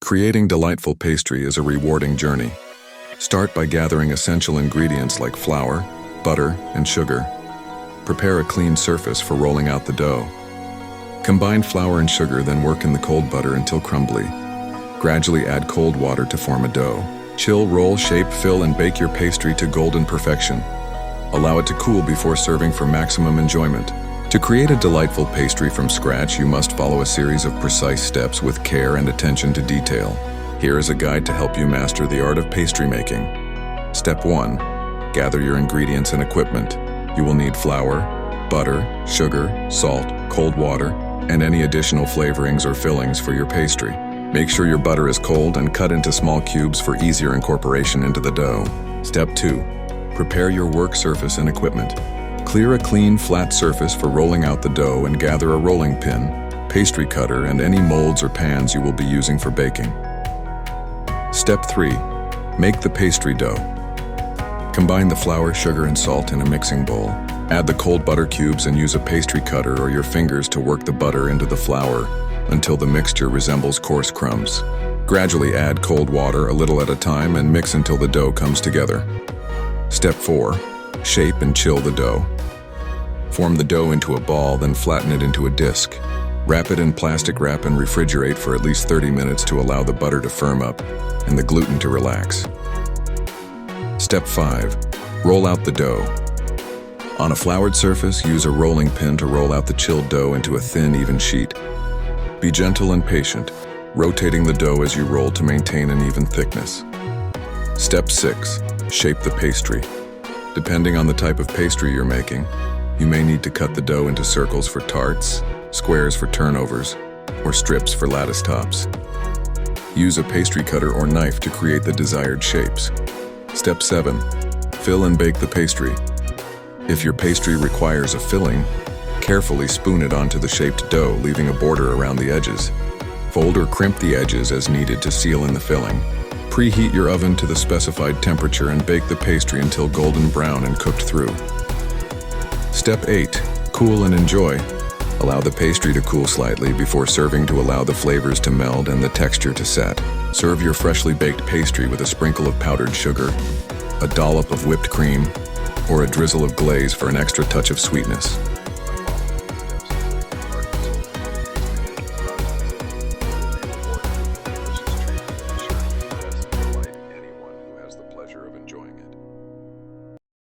Creating delightful pastry is a rewarding journey. Start by gathering essential ingredients like flour, butter, and sugar. Prepare a clean surface for rolling out the dough. Combine flour and sugar, then work in the cold butter until crumbly. Gradually add cold water to form a dough. Chill, roll, shape, fill, and bake your pastry to golden perfection. Allow it to cool before serving for maximum enjoyment. To create a delightful pastry from scratch, you must follow a series of precise steps with care and attention to detail. Here is a guide to help you master the art of pastry making. Step 1. Gather your ingredients and equipment. You will need flour, butter, sugar, salt, cold water, and any additional flavorings or fillings for your pastry. Make sure your butter is cold and cut into small cubes for easier incorporation into the dough. Step 2. Prepare your work surface and equipment. Clear a clean, flat surface for rolling out the dough and gather a rolling pin, pastry cutter, and any molds or pans you will be using for baking. Step 3. Make the pastry dough. Combine the flour, sugar, and salt in a mixing bowl. Add the cold butter cubes and use a pastry cutter or your fingers to work the butter into the flour until the mixture resembles coarse crumbs. Gradually add cold water a little at a time and mix until the dough comes together. Step 4. Shape and chill the dough. Form the dough into a ball, then flatten it into a disc. Wrap it in plastic wrap and refrigerate for at least 30 minutes to allow the butter to firm up and the gluten to relax. Step 5. Roll out the dough. On a floured surface, use a rolling pin to roll out the chilled dough into a thin, even sheet. Be gentle and patient, rotating the dough as you roll to maintain an even thickness. Step 6. Shape the pastry. Depending on the type of pastry you're making, you may need to cut the dough into circles for tarts, squares for turnovers, or strips for lattice tops. Use a pastry cutter or knife to create the desired shapes. Step 7. Fill and bake the pastry. If your pastry requires a filling, carefully spoon it onto the shaped dough, leaving a border around the edges. Fold or crimp the edges as needed to seal in the filling. Preheat your oven to the specified temperature and bake the pastry until golden brown and cooked through. Step 8. Cool and enjoy. Allow the pastry to cool slightly before serving to allow the flavors to meld and the texture to set. Serve your freshly baked pastry with a sprinkle of powdered sugar, a dollop of whipped cream, or a drizzle of glaze for an extra touch of sweetness.